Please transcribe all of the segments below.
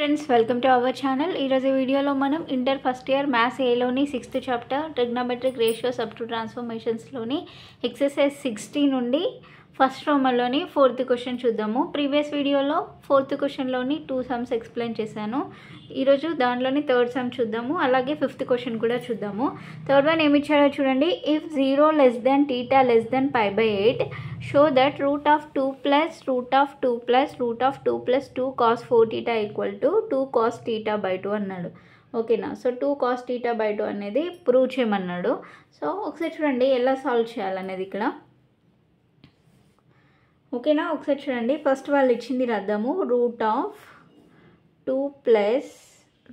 Friends, welcome to our channel. ఈరోజు వీడియోలో మనం ఇంటర్ ఫస్ట్ ఇయర్ మ్యాథ్స్ ఏలోని 6th chapter trigonometric ratios up to ట్రాన్స్ఫర్మేషన్స్లోని ఎక్సర్సైజ్ 60 నుండి ఫస్ట్ రోమన్లోని 4th క్వశ్చన్ చూద్దాము. ప్రీవియస్ వీడియోలో 4th క్వశ్చన్లోని 2 సమ్స్ ఎక్స్ప్లెయిన్ చేశాను. ఈరోజు దాంట్లోని 3rd సమ్ చూద్దాము, అలాగే 5th క్వశ్చన్ కూడా చూద్దాము. థర్డ్ వన్ ఏమి ఇచ్చారో చూడండి. If 0 less than theta less than pi/8 show that root of 2 plus root of 2 plus root of 2 plus 2 cos 4 theta equal to 2 cos theta by 2 అన్నాడు. ఓకేనా? So 2 cos theta by 2 అనేది prove చేయమన్నాడు. So ఒకసారి చూడండి ఎలా solve చేయాలనేది ఇక్కడ. ఓకేనా? ఒకసారి చూడండి. ఫస్ట్ వాళ్ళు ఇచ్చింది రాద్దాము. Root of 2 plus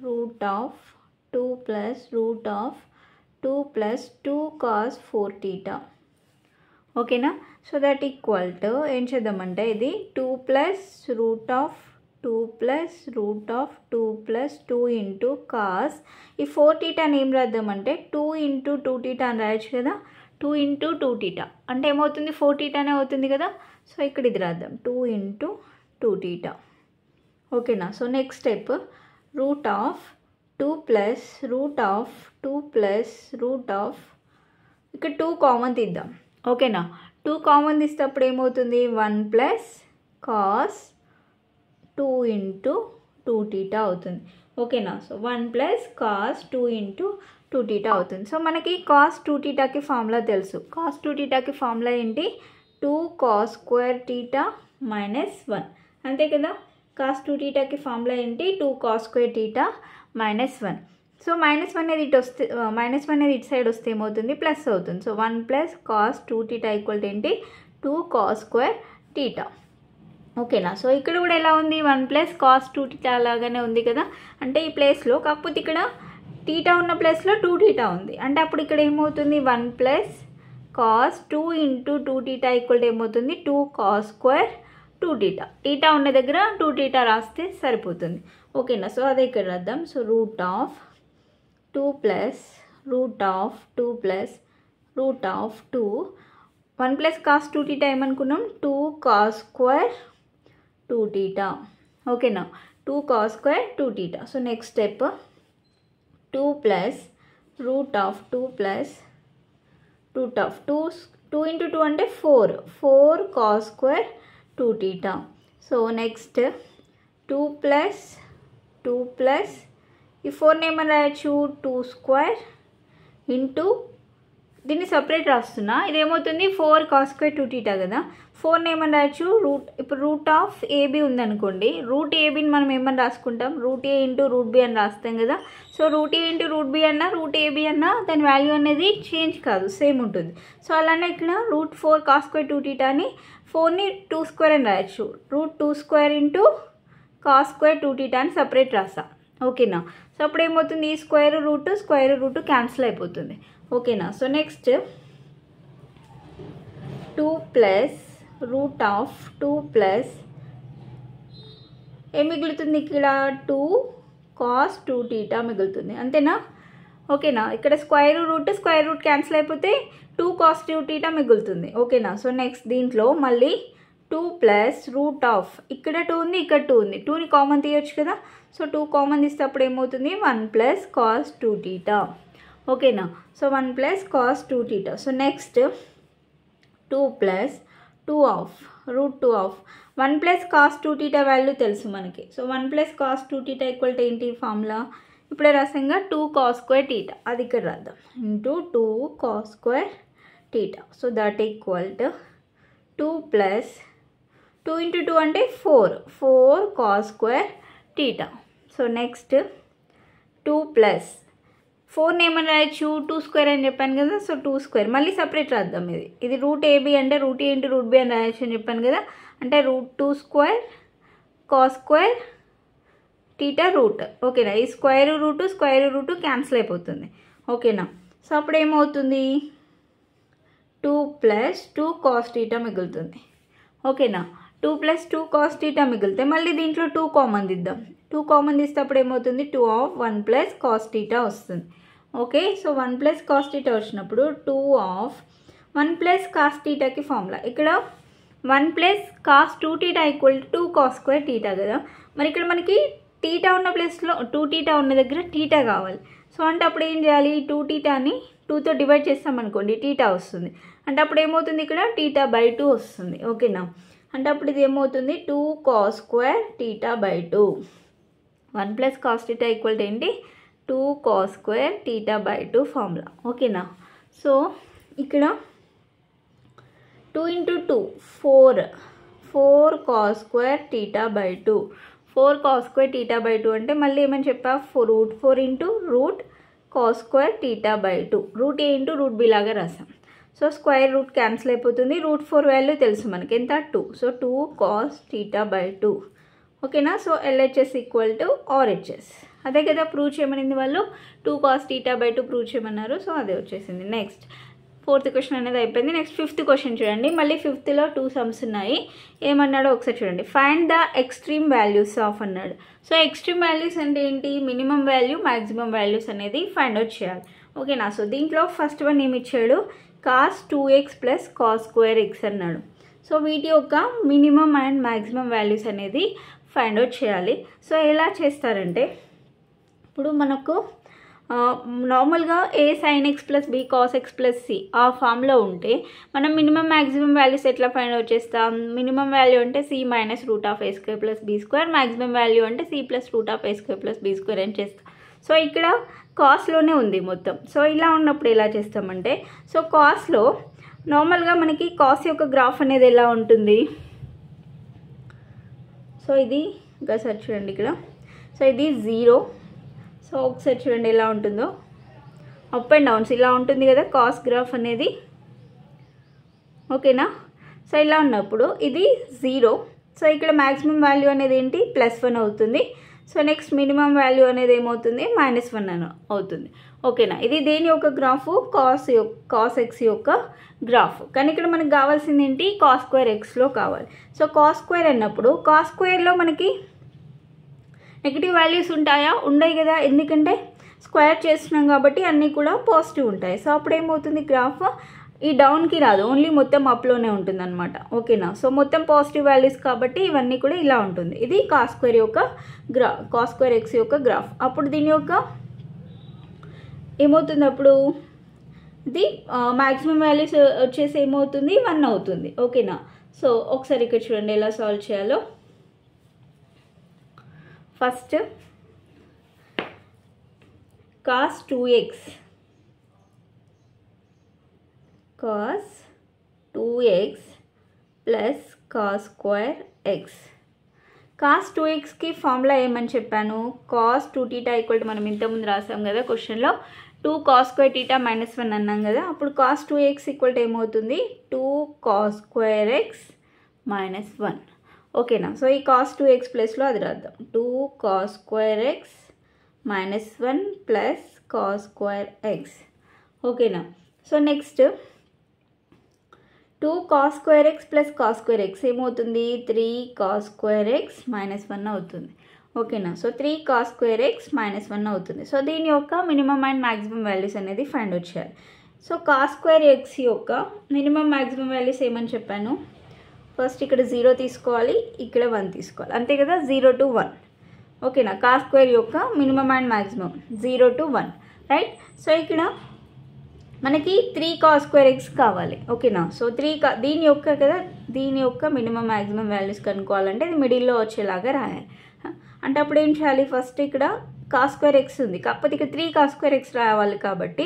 root of 2 plus root of 2 plus 2 cos 4 theta. ఓకేనా? సో దట్ ఈక్వల్ టు ఏం చేద్దామంటే ఇది 2 plus root of 2 plus root of 2 plus 2 into cos ఈ 4 టీటాని ఏం రాద్దామంటే 2 ఇంటూ 2 టీటా అని రాయొచ్చు కదా. 2 ఇంటూ 2 టీటా అంటే ఏమవుతుంది? 4 టీటానే అవుతుంది కదా. సో ఇక్కడ ఇది రాద్దాం 2 ఇంటూ 2 టీటా. ఓకేనా? So next step route of 2 plus root of 2 plus root of ఇక్కడ 2 కామన్ తీద్దాం. ఓకేనా? 2 కామన్ తీస్తే అప్పుడు ఏమవుతుంది? 1 ప్లస్ కాస్ 2 ఇంటూ 2 టీటా అవుతుంది. ఓకేనా? So 1 plus cos 2 into 2 theta అవుతుంది. సో మనకి కాస్ 2 టీటాకి ఫార్ములా తెలుసు. కాస్ 2 టీటాకి ఫార్ములా ఏంటి? 2 కాస్ స్క్వేర్ టీటా మైనస్ 1 అంతే కదా. కాస్ 2 టీటాకి ఫార్ములా ఏంటి? 2 cos square theta minus 1. So minus 1 అనేది ఇటు వస్తే మైనస్ 1 అనేది ఇటు సైడ్ వస్తే ఏమవుతుంది? ప్లస్ అవుతుంది. So 1 plus cos 2 theta equal ఏంటి? 2 కాస్ స్క్వేర్ టీటా. ఓకేనా? సో ఇక్కడ కూడా ఎలా ఉంది? 1 ప్లస్ కాస్ 2 టీటా లాగానే ఉంది కదా. అంటే ఈ ప్లేస్లో కాకపోతే ఇక్కడ టీటా ఉన్న ప్లేస్లో 2 టీటా ఉంది. అంటే అప్పుడు ఇక్కడ ఏమవుతుంది? 1 plus cos 2 into 2 theta equal ఏమవుతుంది? 2 కాస్ స్క్వేర్ 2 టీటా. టీటా ఉన్న దగ్గర 2 టీటా రాస్తే సరిపోతుంది. ఓకేనా? సో అదే ఇక్కడ రాద్దాం. So root of 2 plus root of 2 plus root of 2 1 plus cos 2 theta ఏమనుకున్నాం? 2 కాస్ స్క్వేర్ 2 టీటా. ఓకేనా? 2 cos square 2 theta. So next step 2 plus root of 2 plus root of 2 into 2 అంటే 4 cos square 2 theta. So next 2 plus 2 plus ఈ 4 ఏమని రాయొచ్చు? 2 square into దీన్ని separate రాస్తున్నా. ఇదేమవుతుంది? 4 cos square 2 theta కదా. 4 ఏమని రాయొచ్చు? ఇప్పుడు రూట్ ఆఫ్ ఏబీ ఉందనుకోండి. రూట్ ఏబీని మనం ఏమని రాసుకుంటాం? Route A into root B అని రాస్తాం కదా. So root A into root B అన్నా రూట్ ఏబీ అన్నా దాని వాల్యూ అనేది చేంజ్ కాదు, సేమ్ ఉంటుంది. సో అలానే ఇక్కడ రూట్ 4 కాస్ స్క్వేర్ 2 టీటాని 4ని 2 స్క్వేర్ అని రాయొచ్చు. Root 2 square into cos square 2 theta అని సపరేట్ రాస్తా. ఓకేనా? సో అప్పుడు ఏమవుతుంది? ఈ స్క్వేర్ రూట్ క్యాన్సిల్ అయిపోతుంది. ఓకేనా? So next 2 plus root of 2 plus ఏం మిగులుతుంది? ఇక్కడ 2 కాస్ 2 టీటా మిగులుతుంది. అంతేనా? ఓకేనా? ఇక్కడ స్క్వేర్ రూట్ క్యాన్సిల్ అయిపోతే 2 కాస్ 2 టీటా మిగులుతుంది. ఓకేనా? సో నెక్స్ట్ దీంట్లో మళ్ళీ 2 ప్లస్ రూట్ ఆఫ్ ఇక్కడ 2 ఉంది, ఇక్కడ 2 ఉంది. 2ని కామన్ తీయొచ్చు కదా. సో 2 కామన్ తీస్తే అప్పుడు ఏమవుతుంది? 1 ప్లస్ కాస్ 2 టీటా. ఓకేనా? So 1 plus cos 2 theta. So next 2 plus 2 of root 2 of 1 plus cos 2 theta value తెలుసు మనకి. So 1 plus cos 2 theta equal to ఏంటి ఫార్ములా? ఇప్పుడే రాసంగా 2 కాస్ స్క్వేర్ టీటా. అది ఇక్కడ రాద్దాం. Into 2 cos square theta. So that equal to 2 plus 2 into 2 అంటే 4 cos square theta. So next 2 plus 4ని ఏమని రాయొచ్చు? 2 స్క్వేర్ అని చెప్పాను కదా. సో 2 స్క్వేర్ మళ్ళీ సపరేట్ రాద్దాం. ఇది రూట్ ఏబీ అంటే root A into root B అని రాయొచ్చు అని చెప్పాను కదా. అంటే root 2 square cos square theta root. ఓకేనా? ఈ స్క్వేర్ రూట్ క్యాన్సిల్ అయిపోతుంది. ఓకేనా? సో అప్పుడు ఏమవుతుంది? 2 ప్లస్ 2 కాస్ టీటా మిగులుతుంది. ఓకేనా? 2 ప్లస్ 2 కాస్ టీటా మిగిలితే మళ్ళీ దీంట్లో 2 కామన్ తీద్దాం. 2 కామన్ తీస్తే అప్పుడు ఏమవుతుంది? 2 ఆఫ్ 1 ప్లస్ కాస్ టీటా వస్తుంది. Okay? So 1 plus cos theta వచ్చినప్పుడు 2 ఆఫ్ 1 ప్లస్ కాస్ టీటాకి ఫార్ములా ఇక్కడ 1 plus cos 2 theta equal to 2 cos square theta కదా. మరి ఇక్కడ మనకి టీటా ఉన్న ప్లేస్లో 2θ ఉన్న దగ్గర టీటా కావాలి. సో అంటే అప్పుడు ఏం చేయాలి, 2θని 2తో డివైడ్ చేస్తామనుకోండి టీటా వస్తుంది. అంటే అప్పుడు ఏమవుతుంది, ఇక్కడ θ/2 వస్తుంది. ఓకేనా, అంటే అప్పుడు ఇది ఏమవుతుంది 2 cos² θ/2. 1 + cos θ ఈక్వల్ ఏంటి, 2 cos² θ/2 ఫార్ములా. ఓకేనా, సో ఇక్కడ 2 × 2 4 cos² θ/2. 4 cos² θ/2 అంటే మళ్ళీ ఏమని చెప్పా, √4 × cos² θ/2. √a × √b లాగా రాసాం. సో స్క్వేర్ రూట్ క్యాన్సిల్ అయిపోతుంది. √4 వాల్యూ తెలుసు మనకి ఎంత, 2. So 2 cos θ/2. ఓకేనా, so LHS equal to RHS. అదే కదా ప్రూవ్ చేయమనింది వాళ్ళు, 2 cos θ/2 ప్రూవ్ చేయమన్నారు. సో అదే వచ్చేసింది. నెక్స్ట్ 4th క్వశ్చన్ అనేది అయిపోయింది. నెక్స్ట్ 5th క్వశ్చన్ చూడండి. మళ్ళీ 5thలో 2 సమ్స్ ఉన్నాయి. ఏమన్నాడో ఒకసారి చూడండి. Find the extreme values of అన్నాడు. సో ఎక్స్ట్రీమ్ వాల్యూస్ అంటే ఏంటి, మినిమం వాల్యూ మ్యాక్సిమం వాల్యూస్ అనేది ఫైండ్ అవుట్ చేయాలి. ఓకేనా, సో దీంట్లో ఫస్ట్ వన్ ఏమి ఇచ్చాడు, cos 2x + cos² x అన్నాడు. సో వీటి యొక్క మినిమం అండ్ మ్యాక్సిమం వాల్యూస్ అనేది ఫైండ్ అవుట్ చేయాలి. సో ఎలా చేస్తారంటే, ఇప్పుడు మనకు నార్మల్గా a sin x + b cos x + c ఆ ఫామ్లో ఉంటే మనం మినిమం మ్యాక్సిమం వాల్యూస్ ఎట్లా ఫైండ్ అవుట్ చేస్తాం, మినిమం వాల్యూ అంటే c - √a² + b², maximum value అంటే c + √a² + b² అని చేస్తాం. సో ఇక్కడ కాస్లోనే ఉంది మొత్తం. సో ఇలా ఉన్నప్పుడు ఎలా చేస్తామంటే, సో కాస్లో నార్మల్గా మనకి కాస్ యొక్క గ్రాఫ్ అనేది ఎలా ఉంటుంది, సో ఇది ఇంకా సార్ చూడండి ఇక్కడ, సో ఇది 0. సో ఒకసారి చూడండి ఎలా ఉంటుందో, అప్ అండ్ డౌన్స్ ఇలా ఉంటుంది కదా కాస్ గ్రాఫ్ అనేది. ఓకేనా, సో ఇలా ఉన్నప్పుడు ఇది 0. సో ఇక్కడ మ్యాక్సిమం వాల్యూ అనేది ఏంటి, +1 అవుతుంది. సో నెక్స్ట్ మినిమం వాల్యూ అనేది ఏమవుతుంది, -1 అవుతుంది. ఓకేనా, ఇది దేని యొక్క గ్రాఫ్, కాస్ x యొక్క గ్రాఫ్. కానీ ఇక్కడ మనకు కావాల్సింది ఏంటి, cos² xలో కావాలి. సో cos² అన్నప్పుడు cos²లో మనకి నెగిటివ్ వాల్యూస్ ఉంటాయా, ఉండవు కదా, ఎందుకంటే స్క్వేర్ చేస్తున్నాం కాబట్టి అన్నీ కూడా పాజిటివ్ ఉంటాయి. సో అప్పుడు ఏమవుతుంది, గ్రాఫ్ ఈ డౌన్కి రాదు, ఓన్లీ మొత్తం అప్లోనే ఉంటుంది అనమాట. ఓకేనా, సో మొత్తం పాజిటివ్ వాల్యూస్ కాబట్టి ఇవన్నీ కూడా ఇలా ఉంటుంది. ఇది cos² యొక్క cos² x యొక్క గ్రాఫ్. అప్పుడు దీని యొక్క ఏమవుతుంది, అప్పుడు ఇది మ్యాక్సిమం వాల్యూస్ వచ్చేసి ఏమవుతుంది, 1 అవుతుంది. ఓకేనా, సో ఒకసారి ఇక్కడ చూడండి ఎలా సాల్వ్ చేయాలో. First cos 2x + cos² x. cos 2xకి ఫార్ములా ఏమని చెప్పాను, cos 2θ = మనం ఇంతకుముందు రాసాం కదా క్వశ్చన్లో, 2 cos² θ - 1 అన్నాం కదా. అప్పుడు cos 2x = ఏమవుతుంది, 2 cos² x - 1. ఓకేనా, సో ఈ cos 2x ప్లేస్లో అది రాద్దాం, 2 cos² x - 1 + cos² x. ఓకేనా, so next 2 cos² x + cos² x ఏమవుతుంది, 3 cos² x - 1 అవుతుంది. ఓకేనా, సో 3 cos² x - 1 అవుతుంది. సో దీని యొక్క మినిమం అండ్ మ్యాక్సిమం వాల్యూస్ అనేది ఫైండ్ అవుట్ చేయాలి. సో cos² x యొక్క మినిమం మ్యాక్సిమం వాల్యూస్ ఏమని చెప్పాను, ఫస్ట్ ఇక్కడ 0 తీసుకోవాలి, ఇక్కడ 1 తీసుకోవాలి, అంతే కదా, 0 to 1. ఓకేనా, cos² యొక్క minimum and maximum 0 to 1, right. So ఇక్కడ మనకి 3 cos² x కావాలి. ఓకేనా, సో దీని యొక్క మినిమం మ్యాక్సిమం వాల్యూస్ కనుక్కోవాలంటే ఇది మిడిల్లో వచ్చేలాగా రాయాలి. అంటే అప్పుడు ఏం చేయాలి, ఫస్ట్ ఇక్కడ cos² x ఉంది, కాకపోతే ఇక్కడ 3 cos² x రావాలి కాబట్టి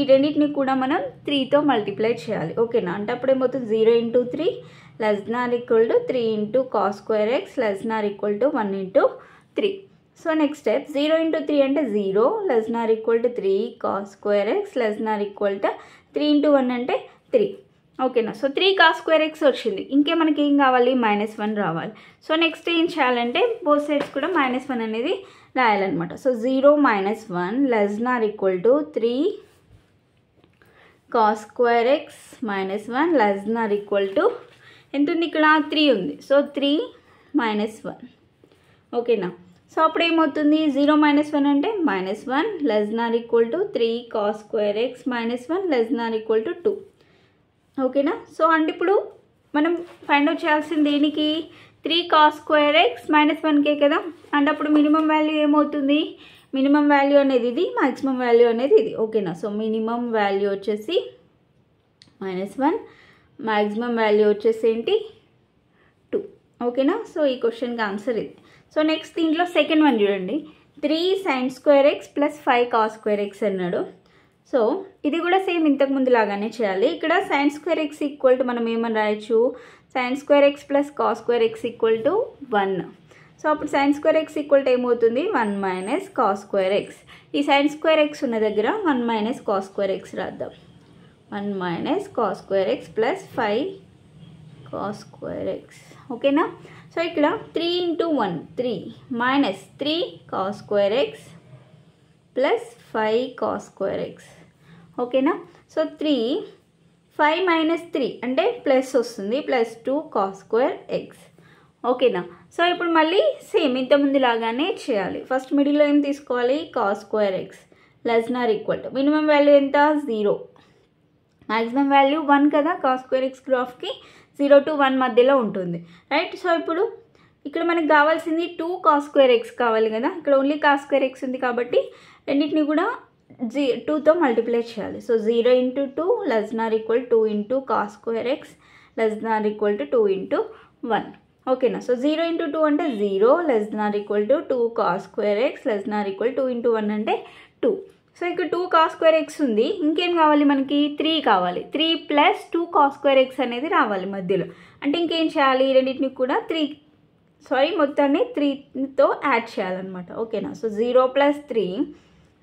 ఈ రెండింటిని కూడా మనం 3తో మల్టిప్లై చేయాలి. ఓకేనా, అంటే అప్పుడు ఏమవుతుంది, 0 × 3 ≤ 3 × cos² x ≤ 1 × 3. So next step 0 × 3 అంటే 0 ≤ 3 cos² x ≤ 3 × 1 అంటే 3. ఓకేనా, సో 3 cos² x వచ్చింది. ఇంకే మనకి ఏం కావాలి, -1 రావాలి. సో నెక్స్ట్ ఏం చేయాలంటే బోత్ సైడ్స్ కూడా -1 అనేది రాయాలన్నమాట. సో 0 - 1 ≤ 3 cos² x - 1 ≤ ఎంత ఉంది, ఇక్కడ 3 ఉంది. సో 3 - 1. ఓకేనా, సో అప్పుడు ఏమవుతుంది, 0 - 1 అంటే -1 ≤ 3 cos² x - 1 ≤ 2. ఓకేనా, సో అంటే ఇప్పుడు మనం ఫైండ్ అవుట్ చేయాల్సింది దేనికి, 3 cos square x -1k కదా. అంటే అప్పుడు మినిమం వాల్యూ ఏమవుతుంది, మినిమం వాల్యూ అనేది ఇది, మ్యాక్సిమం వాల్యూ అనేది ఇది. ఓకేనా. సో మినిమం వాల్యూ వచ్చేసి -1, మ్యాక్సిమం వాల్యూ వచ్చేసి ఏంటి 2. ఓకేనా. సో ఈ క్వశ్చన్కి ఆన్సర్ ఇది. సో నెక్స్ట్ దీంట్లో సెకండ్ వన్ చూడండి, 3 sin square x + 5 cos square x అన్నాడు. సో ఇది కూడా సేమ్ ఇంతకు ముందు లాగానే చేయాలి. ఇక్కడ sin square x equal to మనం ఏమని రాయొచ్చు, sin square x + cos square x equal to 1. So అప్పుడు sin square x equal to ఏమవుతుంది, 1 - cos square x. ఈ sin square x ఉన్న దగ్గర 1 - cos square x రాద్దాం. 1 - cos square x + 5 cos square x. ఓకేనా. సో ఇక్కడ 3 × 1 3 -3 cos square x + 5 cos square x. ఓకేనా. So 5 - 3 అంటే ప్లస్ వస్తుంది, +2 cos square x. ఓకేనా. సో ఇప్పుడు మళ్ళీ సేమ్ ఇంతకుముందు లాగానే చేయాలి. ఫస్ట్ మిడిల్లో ఏం తీసుకోవాలి, cos square x <= minimum value ఎంత 0, మ్యాక్సిమం వాల్యూ 1 కదా. cos square x గ్రాఫ్కి 0 to 1 మధ్యలో ఉంటుంది, రైట్. సో ఇప్పుడు ఇక్కడ మనకు కావాల్సింది 2 cos square x కావాలి కదా. ఇక్కడ ఓన్లీ cos square x ఉంది కాబట్టి రెండింటిని కూడా 2తో మల్టిప్లై చేయాలి. So 0 × 2 <= 2 × cos square x <= 2 × 1. ఓకేనా. సో 0 × 2 అంటే 0 <= 2 cos square x <= 2 × 1 అంటే 2. సో ఇక్కడ 2 cos square x ఉంది, ఇంకేం కావాలి మనకి 3 కావాలి. 3 + 2 cos square x అనేది రావాలి మధ్యలో. అంటే ఇంకేం చేయాలి, రెండింటిని కూడా మొత్తాన్ని 3తో యాడ్ చేయాలన్నమాట. ఓకేనా. So 0 + 3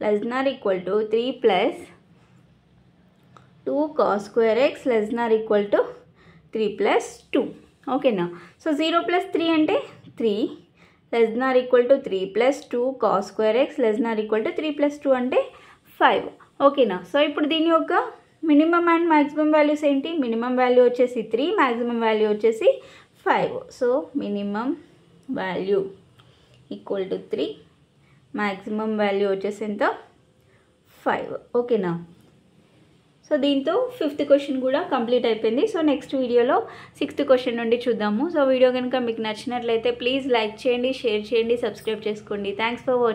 <= 3 + 2 cos square x <= 3 + 2. ఓకేనా. సో 0 + 3 అంటే 3 <= 3 + 2 cos square x <= 3 + 2 అంటే 5. ఓకేనా. సో ఇప్పుడు దీని యొక్క మినిమం అండ్ మ్యాక్సిమం వాల్యూస్ ఏంటి, మినిమం వాల్యూ వచ్చేసి 3, మ్యాక్సిమం వాల్యూ వచ్చేసి 5. So minimum value = 3, maximum value వచ్చేసి ఎంత 5. ఓకేనా. సో దీంతో 5th క్వశ్చన్ కూడా కంప్లీట్ అయిపోయింది. సో నెక్స్ట్ వీడియోలో 6th క్వశ్చన్ నుండి చూద్దాము. సో వీడియో కనుక మీకు నచ్చినట్లయితే ప్లీజ్ లైక్ చేయండి, షేర్ చేయండి, సబ్స్క్రైబ్ చేసుకోండి. Thanks for watching.